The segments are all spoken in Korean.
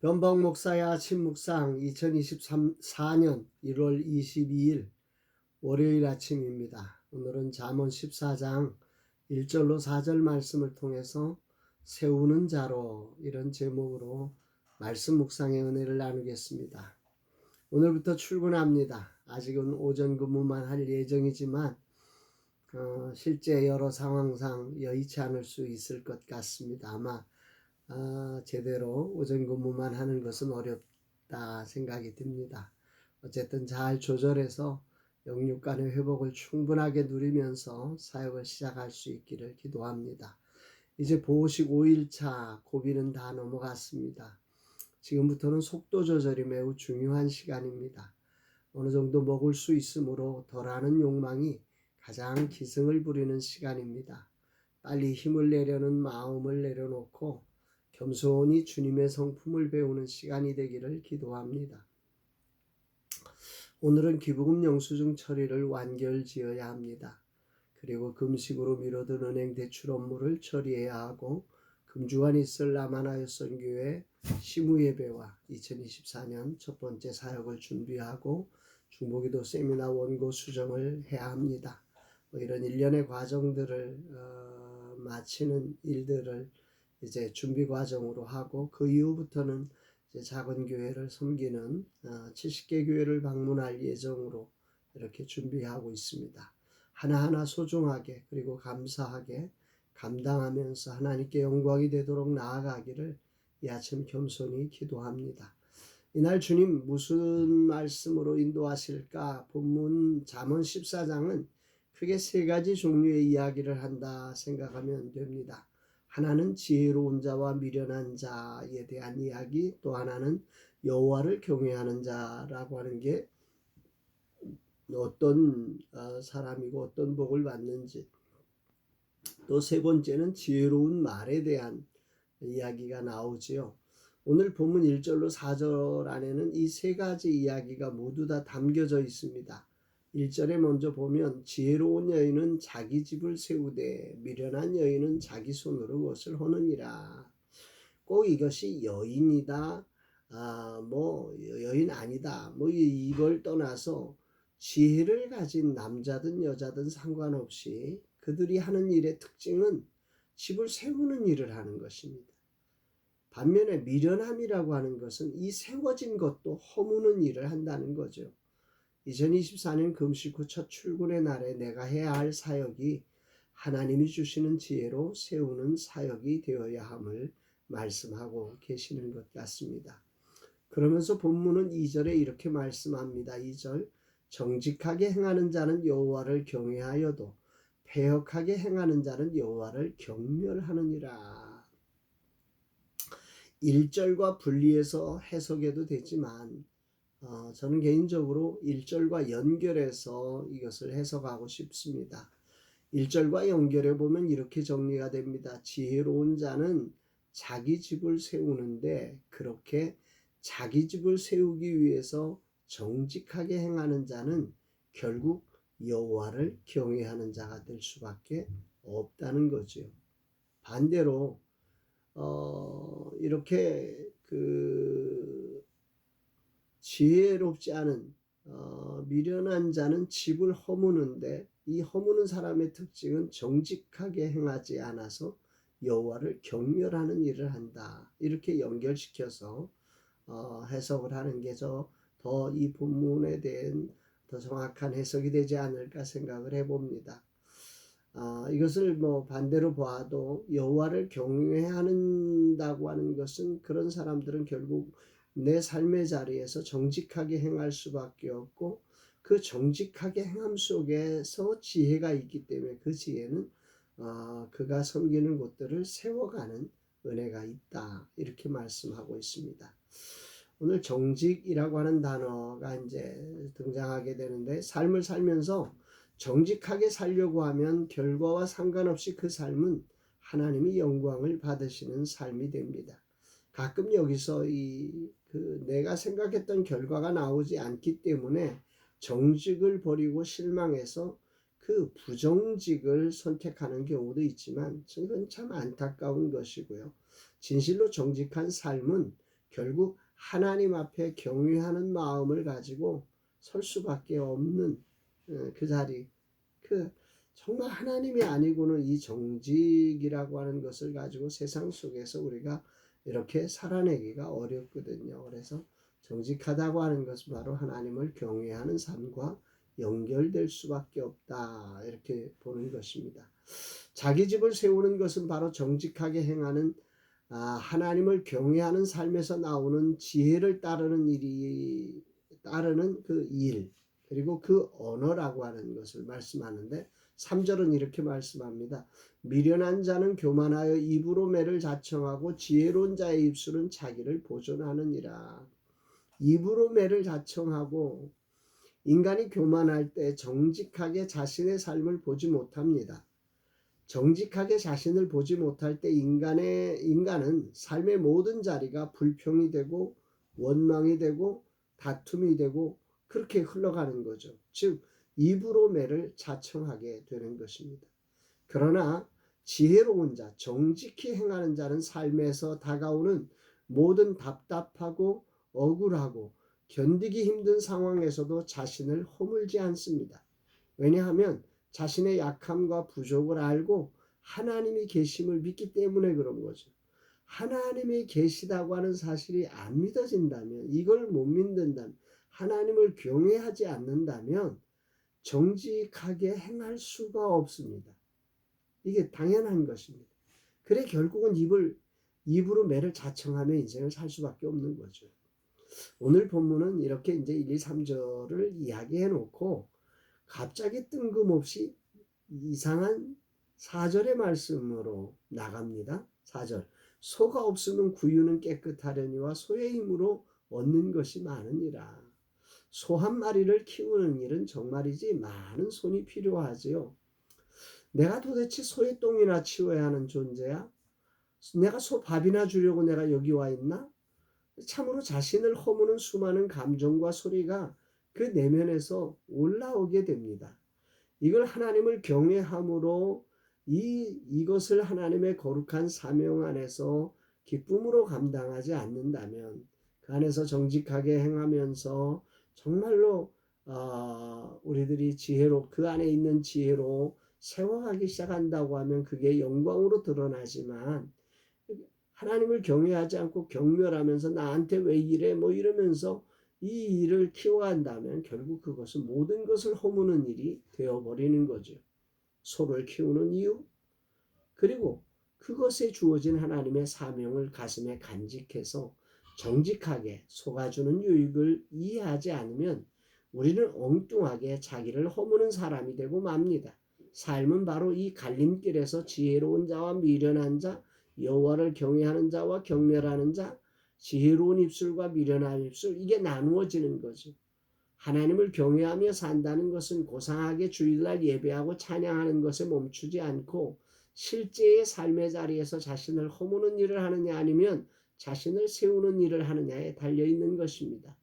변복 목사의 아침 묵상 2024년 1월 22일 월요일 아침입니다. 오늘은 잠언 14장 1절로 4절 말씀을 통해서 세우는 자로 이런 제목으로 말씀 묵상의 은혜를 나누겠습니다. 오늘부터 출근합니다. 아직은 오전 근무만 할 예정이지만 실제 여러 상황상 여의치 않을 수 있을 것 같습니다. 아마 제대로 오전 근무만 하는 것은 어렵다 생각이 듭니다. 어쨌든 잘 조절해서 영육 간의 회복을 충분하게 누리면서 사역을 시작할 수 있기를 기도합니다. 이제 보호식 5일차 고비는 다 넘어갔습니다. 지금부터는 속도 조절이 매우 중요한 시간입니다. 어느 정도 먹을 수 있으므로 덜하는 욕망이 가장 기승을 부리는 시간입니다. 빨리 힘을 내려는 마음을 내려놓고 겸손히 주님의 성품을 배우는 시간이 되기를 기도합니다. 오늘은 기부금 영수증 처리를 완결지어야 합니다. 그리고 금식으로 미뤄둔 은행 대출 업무를 처리해야 하고 금주간 있을 남한하여 선교회 시무예배와 2024년 첫 번째 사역을 준비하고 중보기도 세미나 원고 수정을 해야 합니다. 이런 일련의 과정들을 마치는 일들을 이제 준비 과정으로 하고 그 이후부터는 이제 작은 교회를 섬기는 70개 교회를 방문할 예정으로 이렇게 준비하고 있습니다. 하나하나 소중하게 그리고 감사하게 감당하면서 하나님께 영광이 되도록 나아가기를 이 아침 겸손히 기도합니다. 이날 주님 무슨 말씀으로 인도하실까? 본문 잠언 14장은 크게 세 가지 종류의 이야기를 한다 생각하면 됩니다. 하나는 지혜로운 자와 미련한 자에 대한 이야기, 또 하나는 여호와를 경외하는 자라고 하는 게 어떤 사람이고 어떤 복을 받는지, 또 세 번째는 지혜로운 말에 대한 이야기가 나오지요. 오늘 본문 1절로 4절 안에는 이 세 가지 이야기가 모두 다 담겨져 있습니다. 1절에 먼저 보면 지혜로운 여인은 자기 집을 세우되 미련한 여인은 자기 손으로 무엇을 하느니라. 꼭 이것이 여인이다, 여인 아니다, 이걸 떠나서 지혜를 가진 남자든 여자든 상관없이 그들이 하는 일의 특징은 집을 세우는 일을 하는 것입니다. 반면에 미련함이라고 하는 것은 이 세워진 것도 허무는 일을 한다는 거죠. 2024년 금식 후 첫 출근의 날에 내가 해야 할 사역이 하나님이 주시는 지혜로 세우는 사역이 되어야 함을 말씀하고 계시는 것 같습니다. 그러면서 본문은 2절에 이렇게 말씀합니다. 2절 정직하게 행하는 자는 여호와를 경외하여도 패역하게 행하는 자는 여호와를 경멸하느니라. 1절과 분리해서 해석해도 되지만 저는 개인적으로 1절과 연결해서 이것을 해석하고 싶습니다. 1절과 연결해 보면 이렇게 정리가 됩니다. 지혜로운 자는 자기 집을 세우는데 그렇게 자기 집을 세우기 위해서 정직하게 행하는 자는 결국 여호와를 경외하는 자가 될 수밖에 없다는 거죠. 반대로 이렇게 지혜롭지 않은 미련한 자는 집을 허무는데 이 허무는 사람의 특징은 정직하게 행하지 않아서 여호와를 경멸하는 일을 한다. 이렇게 연결시켜서 해석을 하는 게 더 이 본문에 대한 더 정확한 해석이 되지 않을까 생각을 해봅니다. 이것을 반대로 봐도 여호와를 경외한다고 하는 것은 그런 사람들은 결국 내 삶의 자리에서 정직하게 행할 수밖에 없고 그 정직하게 행함 속에서 지혜가 있기 때문에 그 지혜는 그가 섬기는 곳들을 세워가는 은혜가 있다. 이렇게 말씀하고 있습니다. 오늘 정직이라고 하는 단어가 이제 등장하게 되는데 삶을 살면서 정직하게 살려고 하면 결과와 상관없이 그 삶은 하나님이 영광을 받으시는 삶이 됩니다. 가끔 여기서 내가 생각했던 결과가 나오지 않기 때문에 정직을 버리고 실망해서 그 부정직을 선택하는 경우도 있지만 이건 참 안타까운 것이고요. 진실로 정직한 삶은 결국 하나님 앞에 경외하는 마음을 가지고 설 수밖에 없는 그 자리, 그 정말 하나님이 아니고는 이 정직이라고 하는 것을 가지고 세상 속에서 우리가 이렇게 살아내기가 어렵거든요. 그래서 정직하다고 하는 것은 바로 하나님을 경외하는 삶과 연결될 수밖에 없다, 이렇게 보는 것입니다. 자기 집을 세우는 것은 바로 정직하게 행하는, 하나님을 경외하는 삶에서 나오는 지혜를 따르는 그 일, 그리고 그 언어라고 하는 것을 말씀하는데, 3절은 이렇게 말씀합니다. 미련한 자는 교만하여 입으로 매를 자청하고 지혜로운 자의 입술은 자기를 보존하느니라. 입으로 매를 자청하고, 인간이 교만할 때 정직하게 자신의 삶을 보지 못합니다. 정직하게 자신을 보지 못할 때 인간은 삶의 모든 자리가 불평이 되고 원망이 되고 다툼이 되고 그렇게 흘러가는 거죠. 즉 입으로 매를 자청하게 되는 것입니다. 그러나 지혜로운 자, 정직히 행하는 자는 삶에서 다가오는 모든 답답하고 억울하고 견디기 힘든 상황에서도 자신을 허물지 않습니다. 왜냐하면 자신의 약함과 부족을 알고 하나님이 계심을 믿기 때문에 그런 거죠. 하나님이 계시다고 하는 사실이 안 믿어진다면, 이걸 못 믿는다면, 하나님을 경외하지 않는다면 정직하게 행할 수가 없습니다. 이게 당연한 것입니다. 그래 결국은 입으로 매를 자청하며 인생을 살 수밖에 없는 거죠. 오늘 본문은 이렇게 이제 1, 2, 3절을 이야기해 놓고 갑자기 뜬금없이 이상한 4절의 말씀으로 나갑니다. 4절. 소가 없으면 구유는 깨끗하려니와 소의 힘으로 얻는 것이 많으니라. 소 한 마리를 키우는 일은 정말이지 많은 손이 필요하지요. 내가 도대체 소의 똥이나 치워야 하는 존재야? 내가 소 밥이나 주려고 내가 여기 와 있나? 참으로 자신을 허무는 수많은 감정과 소리가 그 내면에서 올라오게 됩니다. 이걸 하나님을 경외함으로 이것을 하나님의 거룩한 사명 안에서 기쁨으로 감당하지 않는다면, 그 안에서 정직하게 행하면서 정말로 우리들이 그 안에 있는 지혜로 세워가기 시작한다고 하면 그게 영광으로 드러나지만, 하나님을 경외하지 않고 경멸하면서 나한테 왜 이래 뭐 이러면서 이 일을 키워간다면 결국 그것은 모든 것을 허무는 일이 되어버리는 거죠. 소를 키우는 이유, 그리고 그것에 주어진 하나님의 사명을 가슴에 간직해서 정직하게 소가 주는 유익을 이해하지 않으면 우리는 엉뚱하게 자기를 허무는 사람이 되고 맙니다. 삶은 바로 이 갈림길에서 지혜로운 자와 미련한 자, 여호와를 경외하는 자와 경멸하는 자, 지혜로운 입술과 미련한 입술, 이게 나누어지는 거죠. 하나님을 경외하며 산다는 것은 고상하게 주일날 예배하고 찬양하는 것에 멈추지 않고 실제의 삶의 자리에서 자신을 허무는 일을 하느냐 아니면 자신을 세우는 일을 하느냐에 달려있는 것입니다.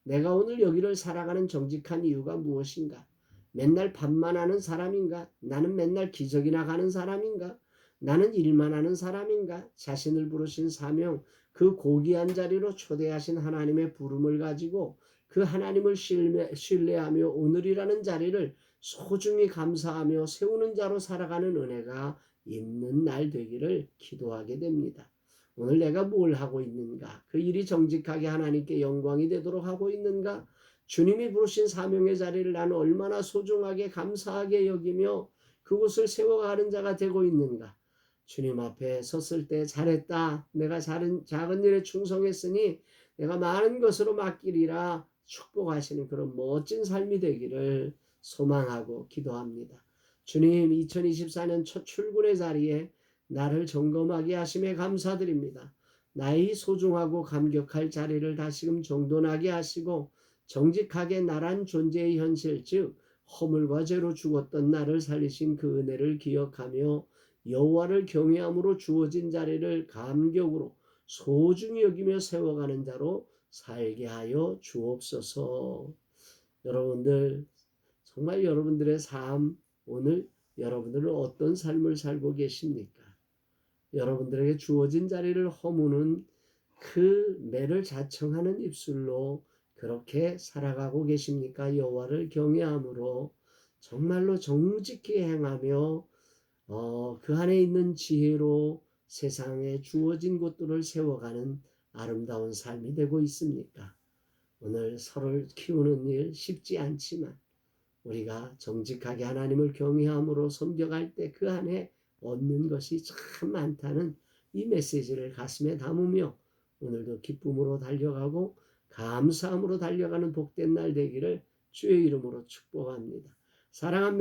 내가 오늘 여기를 살아가는 정직한 이유가 무엇인가? 맨날 밥만 하는 사람인가? 나는 맨날 기적이나 가는 사람인가? 나는 일만 하는 사람인가? 자신을 부르신 사명, 그 고귀한 자리로 초대하신 하나님의 부름을 가지고 그 하나님을 신뢰하며 오늘이라는 자리를 소중히 감사하며 세우는 자로 살아가는 은혜가 있는 날 되기를 기도하게 됩니다. 오늘 내가 뭘 하고 있는가? 그 일이 정직하게 하나님께 영광이 되도록 하고 있는가? 주님이 부르신 사명의 자리를 나는 얼마나 소중하게 감사하게 여기며 그곳을 세워가는 자가 되고 있는가? 주님 앞에 섰을 때 잘했다. 내가 작은 일에 충성했으니 내가 많은 것으로 맡기리라 축복하시는 그런 멋진 삶이 되기를 소망하고 기도합니다. 주님, 2024년 첫 출근의 자리에 나를 점검하게 하심에 감사드립니다. 나의 소중하고 감격할 자리를 다시금 정돈하게 하시고 정직하게 나란 존재의 현실, 즉 허물과 죄로 죽었던 나를 살리신 그 은혜를 기억하며 여호와를 경외함으로 주어진 자리를 감격으로 소중히 여기며 세워가는 자로 살게 하여 주옵소서. 여러분들, 정말 여러분들의 삶, 오늘 여러분들은 어떤 삶을 살고 계십니까? 여러분들에게 주어진 자리를 허무는 그 매를 자청하는 입술로 그렇게 살아가고 계십니까? 여호와를 경외함으로 정말로 정직히 행하며 그 안에 있는 지혜로 세상에 주어진 것들을 세워가는 아름다운 삶이 되고 있습니까? 오늘 서로를 키우는 일 쉽지 않지만 우리가 정직하게 하나님을 경외함으로 섬겨갈 때 그 안에 얻는 것이 참 많다는 이 메시지를 가슴에 담으며 오늘도 기쁨으로 달려가고 감사함으로 달려가는 복된 날 되기를 주의 이름으로 축복합니다. 사랑합니다.